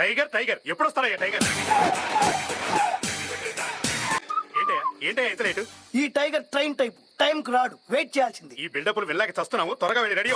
Tiger tiger ఎప్పుడు వస్తారయ్యా tiger? ఏంటయ్యా ఇంత లేటు? ఈ టైగర్ ట్రైన్ టైప్ టైంకి రాడు, వెయిట్ చేయాల్సింది. ఈ బిల్డప్లు వెళ్ళాక చస్తున్నాము, త్వరగా వెళ్ళి ready.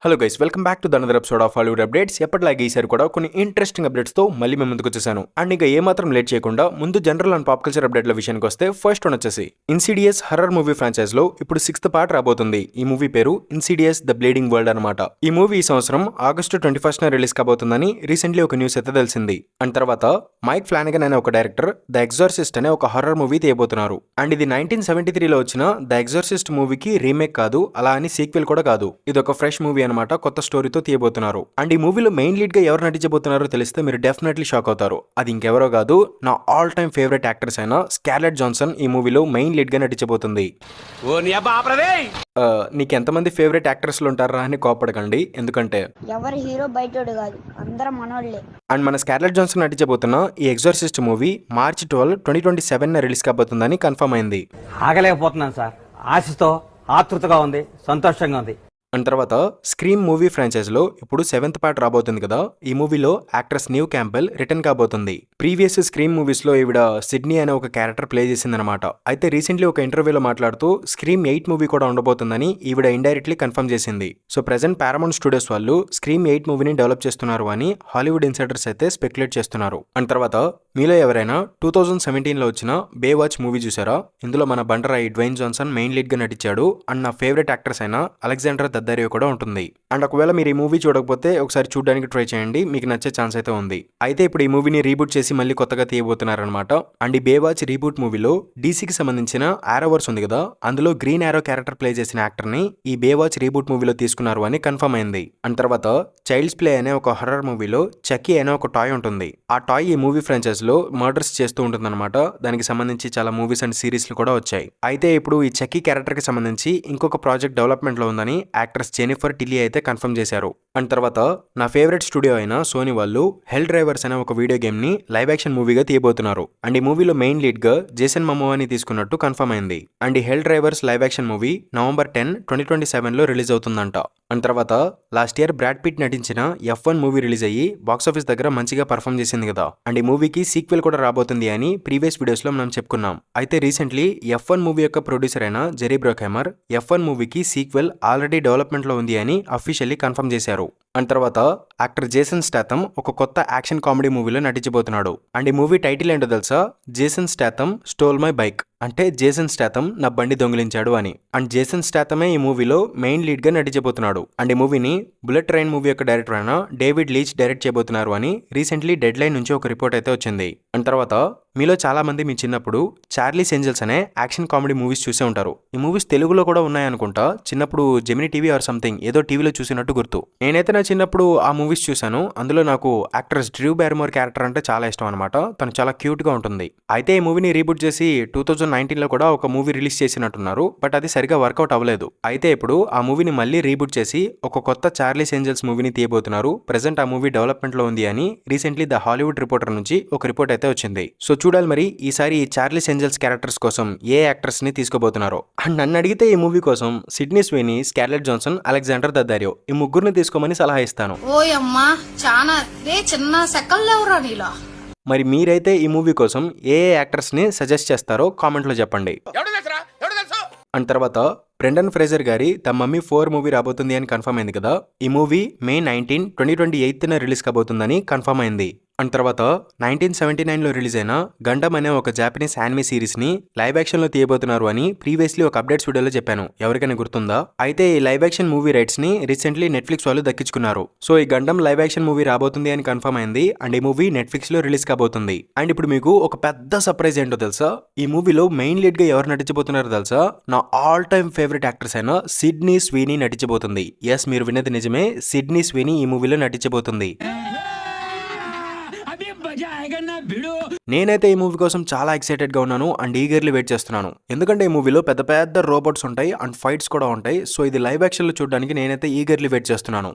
Hello guys, welcome back to another episode of Hollywood updates. ఎప్పటిలాగే ఈసారి కూడా కొన్ని ఇంట్రెస్టింగ్ అప్డేట్స్ తో మళ్ళీ మేము ముందుకు వచ్చేసాను. అండ్ ఇంకా ఏమాత్రం లేట్ చేయకుండా ముందు జనరల్ అండ్ పాప్ కల్చర్ అప్డేట్ల విషయానికి వస్తే ఫస్ట్ వన్ వచ్చేసి ఇన్సిడియస్ హర్రర్ మూవీ ఫ్రాంచైజ్ లో ఇప్పుడు 6th పార్ట్ రాబోతుంది. ఈ మూవీ పేరు ఇన్సిడియస్ ద బ్లీడింగ్ వరల్డ్ అనమాట. ఈ మూవీ ఈ సంవత్సరం August 21st రిలీజ్ కాబోతుందని రీసెంట్లీ ఒక న్యూస్ అయితే తెలిసింది. అండ్ తర్వాత మైక్ ఫ్లానగన్ అనే ఒక డైరెక్టర్ ద ఎగ్జార్సిస్ట్ అనే ఒక హర్రర్ మూవీ తీయబోతున్నారు. అండ్ ఇది 1973లో వచ్చిన ద ఎగ్జార్సిస్ట్ మూవీకి రీమేక్ కాదు, అలా అని సీక్వెల్ కూడా కాదు. ఇది ఒక ఫ్రెష్ మూవీ అనమాట, కొత్త స్టోరీ తో తీయబోతున్నారు. అండ్ ఈ మూవీలో మెయిన్ లీడ్ గా ఎవరు నటించబోతున్నారో తెలిస్తే మీరు డెఫినెట్లీ షాక్ అవుతారు. అది ఇంకెవరో కాదు, నా ఆల్ టైమ్ ఫేవరెట్ యాక్ట్రెస్ అయిన స్కార్లెట్ జాన్సన్ ఈ మూవీలో మెయిన్ లీడ్ గా నటించబోతుంది. నీకెంతమంది ఫేవరెట్ యాక్టర్స్లు ఉంటారా అని కోపడకండి, ఎందుకంటే ఎవరి హీరో బయటోడు కాదు, అందరం మనోళ్ళే. అండ్ మన స్కార్లెట్ జాన్సన్ నటించబోతున్న ఈ ఎగ్జార్సిస్ట్ మూవీ March 12, 2027 రిలీజ్ కాబోతుందని కన్ఫర్మ్ అయింది. ఆగలేకపోతున్నాను సార్, ఆశతో ఆతృతగా ఉంది, సంతోషంగా ఉంది. అండ్ తర్వాత స్క్రీమ్ మూవీ ఫ్రాంచైజ్ లో ఇప్పుడు 7th పార్ట్ రాబోతుంది కదా. ఈ మూవీలో యాక్ట్రెస్ నీవ్ క్యాంపెల్ రిటర్న్ కాబోతుంది. ప్రీవియస్ స్క్రీమ్ మూవీస్ లో ఈవిడ సిడ్నీ అనే ఒక క్యారెక్టర్ ప్లే చేసిందనమాట. అయితే రీసెంట్లీ ఒక ఇంటర్వ్యూలో మాట్లాడుతూ స్క్రీమ్ 8 మూవీ కూడా ఉండబోతుందని ఈవిడ ఇండైరెక్ట్లీ కన్ఫర్మ్ చేసింది. సో ప్రెసెంట్ పారామౌంట్ స్టూడియోస్ వాళ్ళు స్క్రీమ్ 8 మూవీని డెవలప్ చేస్తున్నారు అని హాలీవుడ్ ఇన్సైడర్స్ అయితే స్పెక్యులేట్ చేస్తున్నారు. అండ్ తర్వాత మీలో ఎవరైనా 2017లో వచ్చిన బే వాచ్ మూవీ చూసారా? ఇందులో మన బండరాయి డ్వైన్ జాన్సన్ మెయిన్ లీడ్ గా నటించాడు. అండ్ నా ఫేవరెట్ యాక్ట్రెస్ అయిన అలెగ్జాండర్ దద్దరియో కూడా ఉంటుంది. అండ్ ఒకవేళ మీరు ఈ మూవీ చూడకపోతే ఒకసారి చూడడానికి ట్రై చేయండి, మీకు నచ్చే ఛాన్స్ అయితే ఉంది. అయితే ఇప్పుడు ఈ మూవీని రీబూట్ చేసి మళ్ళీ కొత్తగా తీయబోతున్నారనమాట. అండ్ ఈ బే వాచ్ రీబూట్ మూవీలో డీసీకి సంబంధించిన ఆరోవర్స్ ఉంది కదా, అందులో గ్రీన్ ఆరో క్యారెక్టర్ ప్లే చేసిన యాక్టర్ ని ఈ బే వాచ్ రీబూట్ మూవీలో తీసుకున్నారు అని కన్ఫర్మ్ అయింది. అండ్ తర్వాత చైల్డ్స్ ప్లే అనే ఒక హర్రర్ మూవీలో చక్కీ అనే ఒక టాయ్ ఉంటుంది. ఆ టాయ్ ఈ మూవీ ఫ్రాంచైజ్ లో మర్డర్స్ చేస్తూ ఉంటుందన్నమాట. దానికి సంబంధించి చాలా మూవీస్ అండ్ సిరీస్లు కూడా వచ్చాయి. అయితే ఇప్పుడు ఈ చక్కీ క్యారెక్టర్ కి సంబంధించి ఇంకొక ప్రాజెక్ట్ డెవలప్మెంట్ లో ఉందని యాక్ట్రెస్ జెనిఫర్ టిల్లీ అయితే కన్ఫర్మ్ చేశారు. అండ్ తర్వాత నా ఫేవరెట్ స్టూడియో అయిన సోనీ వాళ్ళు హెల్ డ్రైవర్స్ అనే ఒక వీడియో గేమ్ ని లైవ్ యాక్షన్ మూవీగా తీయబోతున్నారు. అండ్ ఈ మూవీలో మెయిన్ లీడ్ గా జేసన్ మమోవాని తీసుకున్నట్టు కన్ఫర్మ్ అయింది. అండ్ ఈ Hell Drivers live action movie November 10, 2027లో రిలీజ్ అవుతుందంట. అండ్ తర్వాత లాస్ట్ ఇయర్ బ్రాడ్ పిట్ నటించిన F1 మూవీ రిలీజ్ అయ్యి బాక్సాఫీస్ దగ్గర మంచిగా పర్ఫామ్ చేసింది కదా. అండ్ ఈ మూవీకి సీక్వెల్ కూడా రాబోతుంది అని ప్రీవియస్ వీడియోస్ లో మనం చెప్పుకున్నాం. అయితే రీసెంట్లీ F1 మూవీ యొక్క ప్రొడ్యూసర్ అయిన జెరీ బ్రోఖైమర్ F1 మూవీకి సీక్వెల్ ఆల్రెడీ డెవలప్మెంట్ లో ఉంది అని అఫీషియల్లీ కన్ఫర్మ్ చేశారు. అండ్ తర్వాత యాక్టర్ జేసన్ స్టాథమ్ ఒక కొత్త యాక్షన్ కామెడీ మూవీలో నటించబోతున్నాడు. అండ్ ఈ మూవీ టైటిల్ ఏంటో తెలుసా? జేసన్ స్టాథమ్ స్టోల్ మై బైక్, అంటే జేసన్ స్టాథమ్ నా బండి దొంగిలించాడు అని. అండ్ జేసన్ స్టాథమే ఈ మూవీలో మెయిన్ లీడ్ గా నటించబోతున్నాడు. అండ్ ఈ మూవీని బుల్లెట్ ట్రైన్ మూవీ యొక్క డైరెక్టర్ అయిన డేవిడ్ లీచ్ డైరెక్ట్ చేయబోతున్నారు అని రీసెంట్లీ డెడ్ లైన్ నుంచి ఒక రిపోర్ట్ అయితే వచ్చింది. అండ్ తర్వాత మీలో చాలా మంది మీ చిన్నప్పుడు చార్లీస్ ఏంజల్స్ అనే యాక్షన్ కామెడీ మూవీస్ చూసే ఉంటారు. ఈ మూవీస్ తెలుగులో కూడా ఉన్నాయనుకుంటా. చిన్నప్పుడు జెమినీ టీవీ ఆర్ సంథింగ్ ఏదో టీవీలో చూసినట్టు గుర్తు. నేనైతే నా చిన్నప్పుడు ఆ మూవీస్ చూశాను. అందులో నాకు యాక్ట్రెస్ డ్రూ బ్యారిమోర్ క్యారెక్టర్ అంటే చాలా ఇష్టం అనమాట. తను చాలా క్యూట్ గా ఉంటుంది. అయితే ఈ మూవీని రీబూట్ చేసి 2019లో కూడా ఒక మూవీ రిలీజ్ చేసినట్టున్నారు. బట్ అది సరిగా వర్కౌట్ అవ్వలేదు. అయితే ఇప్పుడు ఆ మూవీని మళ్ళీ రీబూట్ చేసి ఒక కొత్త చార్లీస్ ఏంజల్స్ మూవీని తీయబోతున్నారు. ప్రెసెంట్ ఆ మూవీ డెవలప్మెంట్ లో ఉంది అని రీసెంట్లీ ద హాలీవుడ్ రిపోర్టర్ నుంచి ఒక రిపోర్ట్ అయితే వచ్చింది. సో చూడాలి మరి ఈసారి ఈ చార్లీస్ ఏంజల్స్ క్యారెక్టర్స్ కోసం ఏ యాక్టర్స్ ని తీసుకోబోతున్నారో. అండ్ నన్ను అడిగితే ఈ మూవీ కోసం సిడ్నీ స్వీనీ, స్కార్లెట్ జాన్సన్, అలెగ్జాండర్ దద్దరియో ఈ ముగ్గురిని తీసుకోమని సలహా ఇస్తాను. ఓయమ్మా చానా చిన్న సెకల్లేవరా నీలా. మరి మీరైతే ఈ మూవీ కోసం ఏ యాక్టర్స్ ని సజెస్ట్ చేస్తారో కామెంట్ లో చెప్పండి. అండ్ తర్వాత బ్రెండన్ ఫ్రేజర్ గారి ద మమ్మీ 4 మూవీ రాబోతుంది అని కన్ఫర్మ్ అయింది కదా. ఈ మూవీ May 19, 2028 రిలీజ్ కాబోతుందని కన్ఫర్మ్ అయింది. అండ్ తర్వాత 1979లో రిలీజ్ అయిన గండమ్ అనే ఒక జాపనీస్ యానిమే సిరీస్ ని లైవ్ యాక్షన్ లో తీయబోతున్నారు అని ప్రీవియస్లీ ఒక అప్డేట్స్ వీడియోలో చెప్పాను. ఎవరికైనా గుర్తుందా? అయితే ఈ లైవ్ యాక్షన్ మూవీ రైట్స్ ని రీసెంట్లీ నెట్ఫ్లిక్స్ వాళ్ళు దక్కించుకున్నారు. సో ఈ గండమ్ లైవ్ యాక్షన్ మూవీ రాబోతుంది అని కన్ఫర్మ్ అయింది. అండ్ ఈ మూవీ నెట్ఫ్లిక్స్ లో రిలీజ్ కాబోతుంది. అండ్ ఇప్పుడు మీకు ఒక పెద్ద సర్ప్రైజ్ ఏంటో తెలుసా? ఈ మూవీలో మెయిన్ లీడ్ గా ఎవరు నటించబోతున్నారో తెలుసా? నా ఆల్ టైమ్ ఫేవరెట్ యాక్ట్రెస్ అయిన సిడ్నీ స్వీనీ నటించబోతుంది. ఎస్, మీరు విన్నది నిజమే, సిడ్నీ స్వీనీ ఈ మూవీలో నటించబోతుంది. నేనైతే ఈ మూవీ కోసం చాలా ఎక్సైటెడ్ గా ఉన్నాను అండ్ ఈగర్లీ వెయిట్ చేస్తున్నాను. ఎందుకంటే ఈ మూవీలో పెద్ద పెద్ద రోబోట్స్ ఉంటాయి అండ్ ఫైట్స్ కూడా ఉంటాయి. సో ఇది లైవ్ యాక్షన్ లో చూడడానికి నేనైతే ఈగర్లీ వెయిట్ చేస్తున్నాను.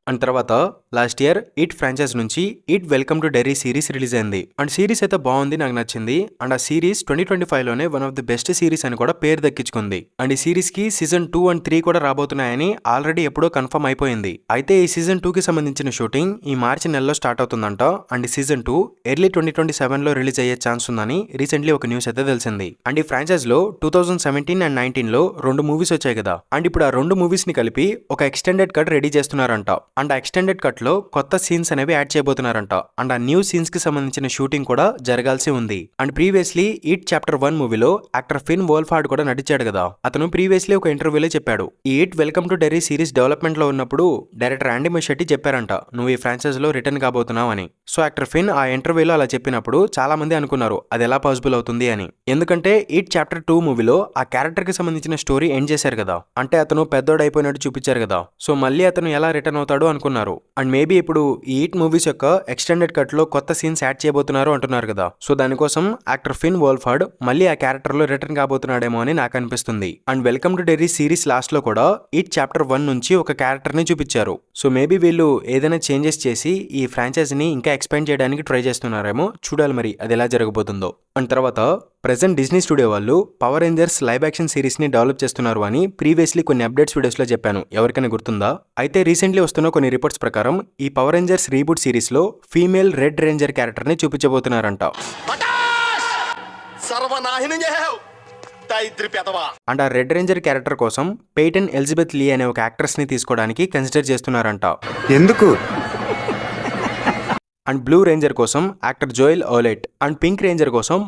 అండ్ తర్వాత లాస్ట్ ఇయర్ ఇట్ ఫ్రాంచైజ్ నుంచి it welcome to Derry series release అయింది. అండ్ సిరీస్ అయితే బాగుంది, నాకు నచ్చింది. అండ్ ఆ సిరీస్ 2025 లోనే one of the best series అని కూడా పేరు దక్కించుకుంది. అండ్ ఈ సిరీస్ కి సీజన్ 2 అండ్ 3 కూడా రాబోతున్నాయని ఆల్రెడీ ఎప్పుడో కన్ఫర్మ్ అయిపోయింది. అయితే ఈ సీజన్ 2 కి సంబంధించిన షూటింగ్ ఈ మార్చి నెలలో స్టార్ట్ అవుతుందంట. అండ్ సీజన్ 2 ఎర్లీ 2027 లో రిలీజ్ అయ్యే ఛాన్స్ ఉందని రీసెంట్లీ ఒక న్యూస్ అయితే తెలిసింది. అండ్ ఈ ఫ్రాంచైజ్ లో 2017 అండ్ 19 లో 2 మూవీస్ వచ్చాయి కదా. అండ్ ఇప్పుడు ఆ 2 మూవీస్ ని కలిపి ఒక ఎక్స్టెండెడ్ కట్ రెడీ చేస్తున్నారంట. అండ్ ఆ ఎక్స్టెండెడ్ కట్ లో కొత్త సీన్స్ అనేవి యాడ్ చేయబోతున్నారంట. అండ్ ఆ న్యూ సీన్స్ కి సంబంధించిన షూటింగ్ కూడా జరగాల్సి ఉంది. అండ్ ప్రీవియస్లీ ఇట్ చాప్టర్ 1 మూవీలో యాక్టర్ ఫిన్ వోల్ఫార్డ్ కూడా నటించాడు కదా. అతను ప్రీవియస్లీ ఒక ఇంటర్వ్యూలో చెప్పాడు, ఈ it welcome to Derry series development లో ఉన్నప్పుడు డైరెక్టర్ యాండీ ముషెట్టి చెప్పారంట, నువ్వు ఈ ఫ్రాంచైజ్ లో రిటర్న్ కాబోతున్నావు అని. సో యాక్టర్ ఫిన్ ఆ ఇంటర్వ్యూలో అలా చెప్పినప్పుడు చాలా మంది అనుకున్నారు అది ఎలా పాసిబుల్ అవుతుంది అని. ఎందుకంటే ఇట్ చాప్టర్ 2 మూవీలో ఆ క్యారెక్టర్ కి సంబంధించిన స్టోరీ ఎండ్ చేశారు కదా. అంటే అతను పెద్దోడు అయిపోయినట్టు చూపించారు కదా. సో మళ్ళీ అతను ఎలా రిటర్న్ అవుతాడు అనుకున్నారు. అండ్ మేబీ ఇప్పుడు ఈ ఇట్ మూవీస్ యొక్క ఎక్స్టెండెడ్ కట్ లో కొత్త సీన్స్ యాడ్ చేయబోతున్నారు అంటున్నారు కదా. సో దానికోసం యాక్టర్ ఫిన్ వోల్ఫార్డ్ మళ్ళీ ఆ క్యారెక్టర్ లో రిటర్న్ కాబోతున్నాడేమో అని నాకు అనిపిస్తుంది. And welcome to Derry series last లో కూడా ఇట్ చాప్టర్ 1 నుంచి ఒక క్యారెక్టర్ ని చూపించారు. సో మేబీ వీళ్ళు ఏదైనా చేంజెస్ చేసి ఈ ఫ్రాంచైజ్ ని ఇంకా ఎక్స్పాండ్ చేయడానికి ట్రై చేస్తున్నారేమో, చూడాలి మరి అది ఎలా జరగబోతుందో. అండ్ తర్వాత ప్రెజెంట్ డిజ్నీ స్టూడియో వాళ్ళు power rangers live action series ని డెవలప్ చేస్తున్నారు అని ప్రీవియస్లీ కొన్ని అప్డేట్స్ వీడియోస్ లో చెప్పాను, ఎవరికైనా గుర్తుందా? అయితే రీసెంట్లీ వస్తున్న కొన్ని రిపోర్ట్స్ ప్రకారం ఈ పవర్ రేంజర్స్ రీబూట్ సిరీస్ లో ఫీమేల్ రెడ్ రేంజర్ క్యారెక్టర్ ని చూపించబోతున్నారంట. అండ్ ఆ రెడ్ రేంజర్ క్యారెక్టర్ కోసం పేటన్ ఎలిజబెత్ లీ అనే ఒక యాక్ట్రెస్ ని తీసుకోవడానికి కన్సిడర్ చేస్తున్నారంట. ఎందుకు? అండ్ బ్లూ రేంజర్ కోసం actor Joel ఓలెట్, and pink ranger కోసం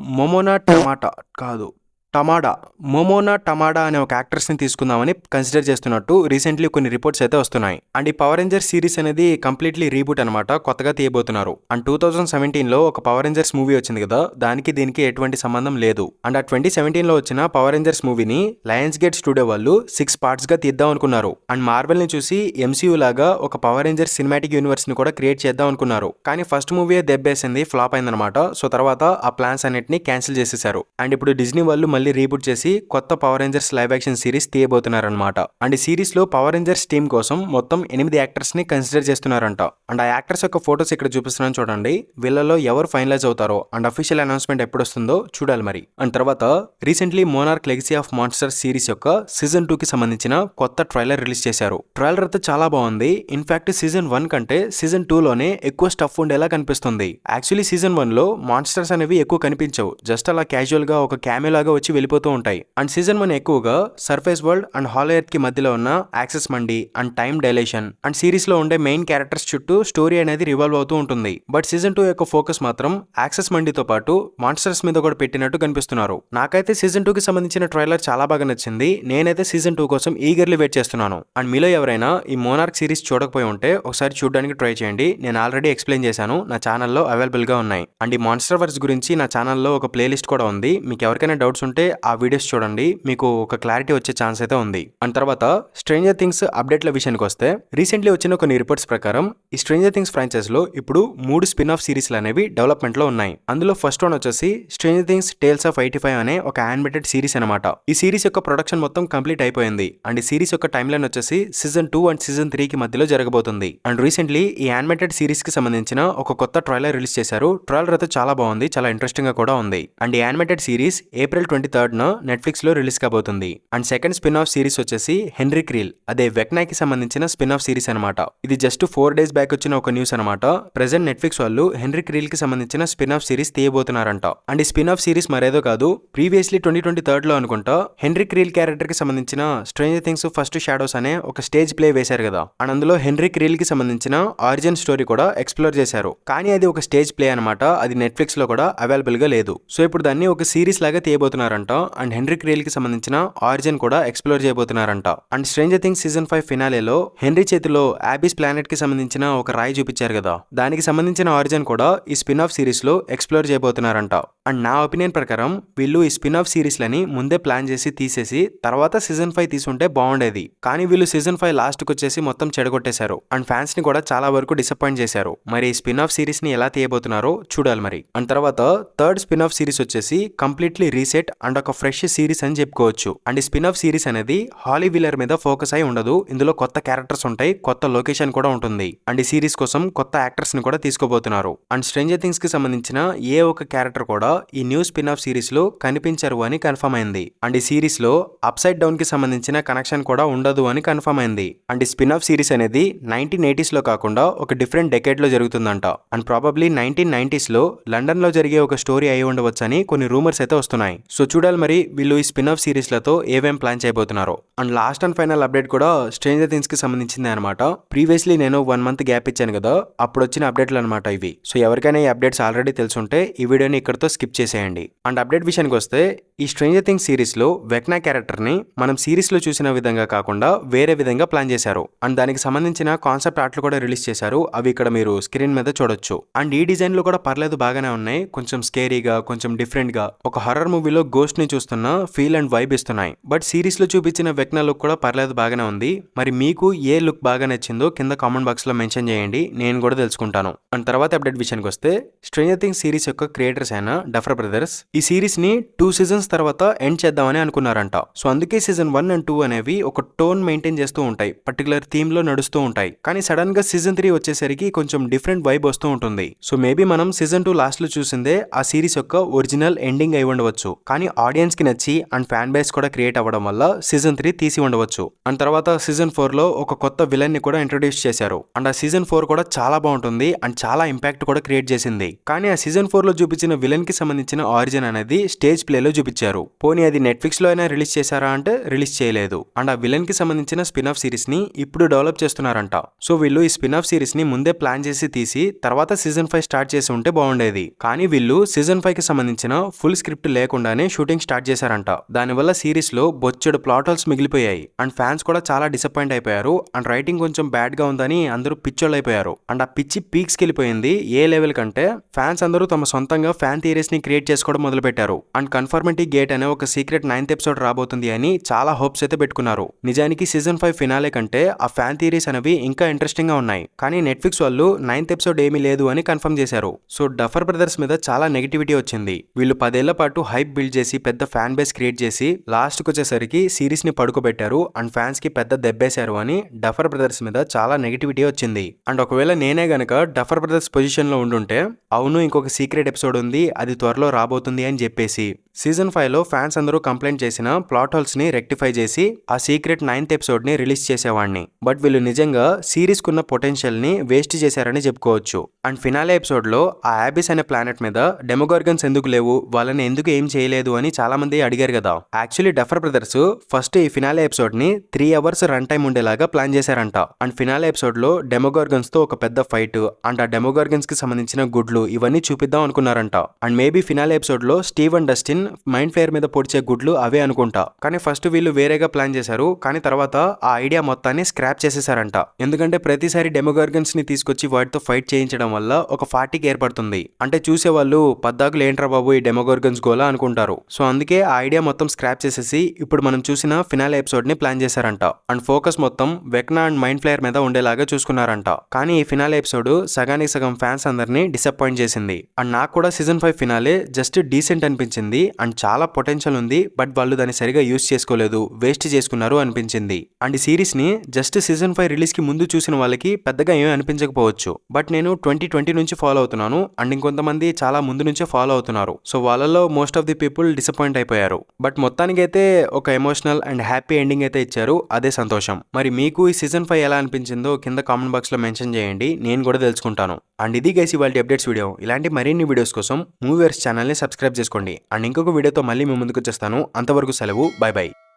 మోమోనా టమాడా అనే ఒక యాక్ట్రెస్ ని తీసుకుందామని కన్సిడర్ చేస్తున్నట్టు రీసెంట్లీ కొన్ని రిపోర్ట్స్ అయితే వస్తున్నాయి. అండ్ ఈ పవర్ రేంజర్స్ సిరీస్ అనేది కంప్లీట్లీ రీబూట్ అనమాట, కొత్తగా తీయబోతున్నారు. అండ్ 2017 లో ఒక పవర్ రేంజర్స్ మూవీ వచ్చింది కదా, దానికి దీనికి ఎటువంటి సంబంధం లేదు. అండ్ ఆ 2017 లో వచ్చిన పవర్ రేంజర్స్ మూవీని లయన్స్ గేట్ స్టూడియో వాళ్ళు 6 పార్ట్స్ గా తీద్దాం అనుకున్నారు. అండ్ మార్వెల్ ని చూసి MCU లాగా ఒక పవర్ రేంజర్స్ సినిమాటిక్ యూనివర్స్ ని కూడా క్రియేట్ చేద్దాం అనుకున్నారు. కానీ ఫస్ట్ మూవీ దెబ్బేసింది, ఫ్లాప్ అయిందనమాట. సో తర్వాత ఆ ప్లాన్స్ అన్నిటిని క్యాన్సిల్ చేసేసారు. అండ్ ఇప్పుడు డిజ్నీ వాళ్ళు మళ్ళీ రీబూట్ చేసి కొత్త power rangers live action series తీయబోతున్నారనమాట. అండ్ ఈ సిరీస్ లో పవర్ రేంజర్స్ టీమ్ కోసం మొత్తం 8 యాక్టర్స్ ని కన్సిడర్ చేస్తున్నారంట. అండ్ ఆ యాక్టర్స్ యొక్క ఫోటోస్ ఇక్కడ చూపిస్తున్నాను చూడండి. వీళ్ళలో ఎవరు ఫైనలైజ్ అవుతారో అండ్ అఫీషియల్ అనౌన్స్మెంట్ ఎప్పుడు వస్తుందో చూడాలి మరి. అండ్ తర్వాత recently monarch legacy of monsters series యొక్క సీజన్ 2 కి సంబంధించిన కొత్త ట్రైలర్ రిలీజ్ చేశారు. ట్రైలర్ అయితే చాలా బాగుంది. ఇన్ఫాక్ట్ సీజన్ 1 కంటే సీజన్ 2 లోనే ఎక్కువ స్టఫ్ ఉండేలా కనిపిస్తుంది. యాక్చువల్లీ సీజన్ 1 లో మాన్స్టర్స్ అనేవి ఎక్కువ కనిపించవు, జస్ట్ అలా క్యాజువల్ గా ఒక క్యామెో లాగా వచ్చి వెళ్ళిపోతూ ఉంటాయి. అండ్ సీజన్ 1 ఎక్కువగా surface world and hollow earth కి మధ్యలో ఉన్న access mandi and time dilation and series లో ఉండే మెయిన్ క్యారెక్టర్స్ చుట్టూ స్టోరీ అనేది రివాల్వ్ అవుతూ ఉంటుంది. బట్ సీజన్ 2 యొక్క ఫోకస్ మాత్రం యాక్సెస్ మండితో పాటు మాన్స్టర్స్ మీద కూడా పెట్టినట్టు కనిపిస్తున్నారు. నాకైతే సీజన్ 2 కి సంబంధించిన ట్రైలర్ చాలా బాగా నచ్చింది. నేనైతే సీజన్ 2 కోసం ఈగర్లీ వెయిట్ చేస్తున్నాను. అండ్ మీలో ఎవరైనా ఈ మోనార్క్ సిరీస్ చూడకపోయి ఉంటే ఒకసారి చూడడానికి ట్రై చేయండి. నేను ఆల్రెడీ ఎక్స్ప్లెయిన్ చేశాను, నా ఛానల్లో అవైలబుల్ గా ఉన్నాయి. అండ్ ఈ మాన్స్టర్ వర్స్ గురించి నా ఛానల్లో ఒక ప్లేలిస్ట్ కూడా ఉంది. మీకు ఎవరికైనా డౌట్స్ ఉంటే ఆ వీడియోస్ చూడండి, మీకు ఒక క్లారిటీ వచ్చే ఛాన్స్ అయితే ఉంది. అండ్ తర్వాత స్ట్రేంజర్ థింగ్స్ అప్డేట్ల విషయానికి వస్తే రీసెంట్లీ వచ్చిన కొన్ని రిపోర్ట్స్ ప్రకారం ఈ స్ట్రేంజర్ థింగ్స్ ఫ్రాంచైజ్ లో ఇప్పుడు 3 స్పిన్ ఆఫ్ సిరీస్లు అనేవి డెవలప్మెంట్ లో ఉన్నాయి. అందులో ఫస్ట్ వన్ వచ్చేసి స్ట్రేంజర్ థింగ్స్ టేల్స్ ఆఫ్ 85 అనే ఒక యానిమేటెడ్ సిరీస్ అనమాట. ఈ సిరీస్ యొక్క ప్రొడక్షన్ మొత్తం కంప్లీట్ అయిపోయింది. అండ్ ఈ సిరీస్ యొక్క టైమ్ లైన్ వచ్చేసి సీజన్ 2 అండ్ సీజన్ 3 కి మధ్యలో జరగబోతుంది. అండ్ రీసెంట్లీ ఈ యానిమేటెడ్ సిరీస్ కి సంబంధించిన ఒక కొత్త ట్రైలర్ రిలీజ్ చేశారు. ట్రైలర్ అయితే చాలా బాగుంది, చాలా ఇంట్రెస్టింగ్ గా కూడా ఉంది. అండ్ ఈ animated series April 23rd Netflix లో రిలీజ్ కాబోతుంది. And second spin off series వచ్చేసి హెన్రీ క్రీల్, అదే వెక్నాకి సంబంధించిన స్పిన్ ఆఫ్ సిరీస్ అనమాట. ఇది జస్ట్ 4 days బ్యాక్ వచ్చిన ఒక న్యూస్ అనమాట. ప్రెజెంట్ నెట్ఫ్లిక్స్ వాళ్ళు హెన్రీ క్రీల్ కి సంబంధించిన స్పిన్ ఆఫ్ సిరీస్ తీయబోతున్నారంట. అండ్ ఈ స్పిన్ ఆఫ్ సిరీస్ మరేదో కాదు, ప్రీవియస్లీ 2023 లో అనుకుంటా హెన్రీ క్రీల్ క్యారెక్టర్ కి సంబంధించిన స్ట్రేంజర్ థింగ్స్ ఫస్ట్ షాడోస్ అనే ఒక స్టేజ్ ప్లే వేశారు కదా. అండ్ అందులో హెన్రీ క్రీల్ కి సంబంధించిన ఆరిజిన్ స్టోరీ కూడా ఎక్స్ప్లోర్ చేశారు. కానీ అది ఒక స్టేజ్ ప్లే అనమాట, అది నెట్ఫ్లిక్స్ లో కూడా అవైలబుల్ గా లేదు. సో ఇప్పుడు దాన్ని ఒక సిరీస్ లాగా తీయబోతున్నారంట. చేయబోతున్నారంట అండ్ హెన్రీ క్రేల్ కి సంబంధించిన ఆరిజిన్ కూడా ఎక్స్ప్లోర్ చేయబోతున్నారంట. అండ్ స్ట్రేంజర్ థింగ్స్ సీజన్ 5 ఫినాలేలో హెన్రీ చేతిలో ఆబిస్ ప్లానెట్ కి సంబంధించిన ఒక రాయి చూపించారు కదా, దానికి సంబంధించిన ఆరిజిన్ కూడా ఈ స్పిన్ ఆఫ్ సిరీస్ లో ఎక్స్ప్లోర్ చేయబోతున్నారంట. అండ్ నా ఒపీనియన్ ప్రకారం వీళ్ళు ఈ స్పిన్ ఆఫ్ సిరీస్ లని ముందే ప్లాన్ చేసి తీసేసి తర్వాత సీజన్ 5 తీసుంటే బాగుండేది. కానీ వీళ్ళు సీజన్ 5 లాస్ట్ కి వచ్చేసి మొత్తం చెడగొట్టేశారు అండ్ ఫ్యాన్స్ ని కూడా చాలా వరకు డిసప్పాయింట్ చేశారు. మరి స్పిన్ ఆఫ్ సిరీస్ ని ఎలా తీయబోతున్నారో చూడాలి మరి. అండ్ తర్వాత థర్డ్ స్పిన్ ఆఫ్ సిరీస్ వచ్చేసి కంప్లీట్లీ రీసెట్ అండ్ ఒక ఫ్రెష్ సిరీస్ అని చెప్పుకోవచ్చు. అండ్ ఈ స్పిన్ ఆఫ్ సిరీస్ అనేది హాలీ వీలర్ మీద ఫోకస్ అయి ఉండదు. ఇందులో కొత్త క్యారెక్టర్స్ ఉంటాయి, కొత్త లొకేషన్ కూడా ఉంటుంది. అండ్ ఈ సిరీస్ కోసం కొత్త యాక్టర్స్ ని కూడా తీసుకోబోతున్నారు. అండ్ స్ట్రేంజర్ థింగ్స్ కి సంబంధించిన ఏ ఒక్క క్యారెక్టర్ కూడా ఈ న్యూ స్పిన్ ఆఫ్ సిరీస్ లో కనిపించరు అని కన్ఫర్మ్ అయింది. అండ్ ఈ సిరీస్ లో అప్ సైడ్ డౌన్ కి సంబంధించిన కనెక్షన్ కూడా ఉండదు అని కన్ఫర్మ్ అయింది. అండ్ ఈ స్పిన్ ఆఫ్ సిరీస్ అనేది 1980s లో కాకుండా ఒక డిఫరెంట్ డెకేడ్ లో జరుగుతుందంట. అండ్ ప్రాబబ్లీ 1990s లో లండన్ లో జరిగే ఒక స్టోరీ అయి ఉండవచ్చని కొన్ని రూమర్స్ అయితే వస్తున్నాయి. సో చూడాలి మరి వీళ్ళు ఈ స్పిన్ ఆఫ్ సిరీస్ లతో ఏమేం ప్లాన్ చేయబోతున్నారో. And last and final update కూడా స్ట్రేంజర్ థింగ్స్ కి సంబంధించింది అనమాట. ప్రీవియస్లీ నేను 1 month గ్యాప్ ఇచ్చాను కదా, అప్పుడు వచ్చిన అప్డేట్లు అనమాట ఇవి. సో ఎవరికైనా ఈ అప్డేట్స్ ఆల్రెడీ తెలుసుంటే ఈ వీడియోని ఇక్కడతో స్కిప్ చేసేయండి. అండ్ అప్డేట్ విషయానికి వస్తే ఈ స్ట్రేంజర్ థింగ్స్ సిరీస్ లో వెక్నా క్యారెక్టర్ ని మనం సిరీస్ లో చూసిన విధంగా కాకుండా వేరే విధంగా ప్లాన్ చేశారు. అండ్ దానికి సంబంధించిన కాన్సెప్ట్ ఆర్ట్లు కూడా రిలీజ్ చేశారు. అవి ఇక్కడ మీరు స్క్రీన్ మీద చూడొచ్చు. అండ్ ఈ డిజైన్ లో కూడా పర్లేదు, బాగానే ఉన్నాయి. కొంచెం స్కేరీగా, కొంచెం డిఫరెంట్ గా, ఒక హర్రర్ మూవీలో గోస్ట్ ని చూస్తున్న ఫీల్ అండ్ వైబ్ ఇస్తున్నాయి. బట్ సిరీస్ లో చూపించిన వెక్నా లుక్ కూడా పర్లేదు, బాగానే ఉంది. మరి మీకు ఏ లుక్ బాగా నచ్చిందో కింద కామెంట్ బాక్స్ లో మెన్షన్ చేయండి, నేను కూడా తెలుసుకుంటాను. అండ్ తర్వాత అప్డేట్ విషయానికి వస్తే స్ట్రేంజర్ థింగ్స్ సిరీస్ యొక్క క్రియేటర్స్ అయిన డఫర్ బ్రదర్స్ ఈ సిరీస్ ని 2 seasons తర్వాత ఎండ్ చేద్దామని అనుకున్నారంట. సో అందుకే సీజన్ 1 and 2 అనేవి ఒక టోన్ మెయింటైన్ చేస్తూ ఉంటాయి, పర్టికులర్ థీమ్ లో నడుస్తూ ఉంటాయి. కానీ సడన్ గా సీజన్ 3 వచ్చేసరికి కొంచెం డిఫరెంట్ వైబ్ వస్తూ ఉంటుంది. సో మేబీ మనం సీజన్ 2 లాస్ట్ లో చూసిందే ఆ సిరీస్ యొక్క ఒరిజినల్ ఎండింగ్ అయి ఉండవచ్చు. కానీ ఆడియన్స్ కి నచ్చి అండ్ ఫ్యాన్ బేస్ కూడా క్రియేట్ అవ్వడం వల్ల సీజన్ 3 తీసి ఉండవచ్చు. అండ్ తర్వాత సీజన్ 4 లో ఒక కొత్త విలన్ ని కూడా ఇంట్రొడ్యూస్ చేశారు. అండ్ ఆ సీజన్ 4 కూడా చాలా బాగుంటుంది అండ్ చాలా ఇంపాక్ట్ కూడా క్రియేట్ చేసింది. కానీ ఆ సీజన్ 4 లో చూపించిన విలన్ కి సంబంధించిన ఆరిజిన్ అనేది స్టేజ్ ప్లే లో చూపించారు. పోనీ అది నెట్ఫ్లిక్స్ లో అయినా రిలీజ్ చేశారా అంటే రిలీజ్ చేయలేదు. అండ్ ఆ విలన్ కి సంబంధించిన స్పిన్ ఆఫ్ సిరీస్ ని ఇప్పుడు డెవలప్ చేస్తున్నారంట. సో వీళ్ళు ఈ స్పిన్ ఆఫ్ సిరీస్ ని ముందే ప్లాన్ చేసి తీసి తర్వాత సీజన్ 5 స్టార్ట్ చేసి ఉంటే బాగుండేది. కానీ వీళ్ళు సీజన్ 5 కి సంబంధించిన ఫుల్ స్క్రిప్ట్ లేకుండానే షూటింగ్ స్టార్ట్ చేశారంట. దానివల్ల సిరీస్ లో బొచ్చెడు ప్లాట్ హోల్స్ మిగిలిపోయాయి అండ్ ఫ్యాన్స్ కూడా చాలా డిసప్పాయింట్ అయిపోయారు. అండ్ రైటింగ్ కొంచెం బ్యాడ్ గా ఉందని అందరూ పిచ్చోళ్ళు అయిపోయారు. అండ్ ఆ పిచ్చి పీక్స్ కి వెళ్ళిపోయింది. ఏ లెవెల్ కంటే ఫ్యాన్స్ అందరూ తమ సొంతంగా ఫ్యాన్ థియరీస్ ని క్రియేట్ చేసుకోవడం మొదలు పెట్టారు. అండ్ కన్ఫర్మిటీ గేట్ అనే ఒక సీక్రెట్ 9th ఎపిసోడ్ రాబోతుంది అని చాలా హోప్స్ అయితే పెట్టుకున్నారు. నిజానికి సీజన్ 5 ఫినాలే కంటే ఆ ఫ్యాన్ థియరీస్ అనేవి ఇంకా ఇంట్రెస్టింగ్ గా ఉన్నాయి. కానీ నెట్ఫ్లిక్స్ వాళ్ళు 9th ఎపిసోడ్ ఏమీ లేదు అని కన్ఫర్మ్ చేశారు. సో డఫర్ బ్రదర్స్ మీద చాలా నెగిటివిటీ వచ్చింది. వీళ్ళు 10 ఏళ్ల పాటు హైప్ బిల్డ్ చేసి పెద్ద ఫ్యాన్ బేస్ క్రియేట్ చేసి లాస్ట్ కు వచ్చేసరికి సిరీస్ ని పడుకోబెట్టారు అండ్ ఫ్యాన్స్ కి పెద్ద దెబ్బేశారు అని డఫర్ బ్రదర్స్ మీద చాలా నెగిటివిటీ వచ్చింది. అండ్ ఒకవేళ నేనే గనక డఫర్ బ్రదర్స్ పొజిషన్ లో ఉండుంటే అవును ఇంకొక సీక్రెట్ ఎపిసోడ్ ఉంది, అది త్వరలో రాబోతుంది అని చెప్పేసి సీజన్ 5 లో ఫ్యాన్స్ అందరూ కంప్లైంట్ చేసిన ప్లాట్ హోల్స్ ని రెక్టిఫై చేసి ఆ సీక్రెట్ 9th ఎపిసోడ్ ని రిలీజ్ చేసేవాడిని. బట్ వీళ్ళు నిజంగా సిరీస్ కున్న పొటెన్షియల్ ని వేస్ట్ చేశారని చెప్పుకోవచ్చు. అండ్ ఫినాలే ఎపిసోడ్ లో ఆ ఆబిస్ అనే ప్లానెట్ మీద డెమోగార్గన్స్ ఎందుకు లేవు, వాళ్ళని ఎందుకు ఏం చేయలేదు అని చాలా మంది అడిగారు కదా. యాక్చువల్లీ డఫర్ బ్రదర్స్ ఫస్ట్ ఈ ఫినాలే ఎపిసోడ్ ని 3 hours రన్ టైం ఉండేలాగా ప్లాన్ చేశారంట. అండ్ ఫినాలే ఎపిసోడ్ లో డెమోగార్గన్స్ తో ఒక పెద్ద ఫైట్ అండ్ ఆ డెమోగార్గన్స్ కి సంబంధించిన గుడ్లు ఇవన్నీ చూపిద్దాం అనుకున్నారంట. అండ్ మేబీ ఫినాలే ఎపిసోడ్ లో Steve and Dustin mind flayer మీద పొడిచే గుడ్లు అవే అనుకుంటా. కానీ ఫస్ట్ వీళ్ళు వేరేగా ప్లాన్ చేశారు. కానీ తర్వాత ఆ ఐడియా మొత్తాన్ని స్క్రాప్ చేసేసారంట. ఎందుకంటే ప్రతిసారి డెమోగార్గన్స్ ని తీసుకొచ్చి వాటితో ఫైట్ చేయించడం వల్ల ఒక ఫాటిక్ ఏర్పడుతుంది. అంటే చూసే వాళ్ళు పద్దాకులు ఏంట్రా బాబు ఈ డెమోగార్గన్స్ గోలా అనుకుంటారు. సో అందుకే ఆ ఐడియా మొత్తం స్క్రాప్ చేసేసి ఇప్పుడు మనం చూసిన ఫినాలే ఎపిసోడ్ ని ప్లాన్ చేశారంట. అండ్ ఫోకస్ మొత్తం వెక్నా అండ్ మైండ్ ఫ్లేయర్ మీద ఉండేలాగా చూసుకున్నారంట. కానీ ఈ ఫినాలే ఎపిసోడ్ సగానికి సగం ఫ్యాన్స్ అందరినీ డిసప్పాయింట్ చేసింది. అండ్ నాకు కూడా సీజన్ 5 ఫినాలే జస్ట్ డీసెంట్ అనిపించింది. అండ్ చాలా పొటెన్షియల్ ఉంది, బట్ వాళ్ళు దాన్ని సరిగా యూస్ చేసుకోలేదు, వేస్ట్ చేసుకున్నారు అనిపించింది. అండ్ ఈ సిరీస్ ని జస్ట్ సీజన్ 5 రిలీజ్ కి ముందు చూసిన వాళ్ళకి పెద్దగా ఏమీ అనిపించకపోవచ్చు. బట్ నేను 2020 నుంచి ఫాలో అవుతున్నాను అండ్ ఇంకొంతమంది చాలా ముందు నుంచే ఫాలో అవుతున్నారు. సో వాళ్ళలో most of the people disappoint అయిపోయారు. బట్ మొత్తానికి అయితే ఒక ఎమోషనల్ అండ్ హ్యాపీ ఎండింగ్ అయితే ఇచ్చారు, అదే సంతోషం. మరి మీకు ఈ సీజన్ 5 ఎలా అనిపించిందో కింద కామెంట్ బాక్స్ లో మెన్షన్ చేయండి, నేను కూడా తెలుసుకుంటాను. అండ్ ఇది గైస్ ఇవాళ అప్డేట్స్ వీడియో. ఇలాంటి మరిన్ని వీడియోస్ కోసం మూవీవర్స్ ఛానల్ ని సబ్స్క్రైబ్ చేసుకోండి. అండ్ ఇంకొక వీడియోతో మళ్ళీ మీ ముందుకు వచ్చేస్తాను. అంతవరకు సెలవు, బై బై.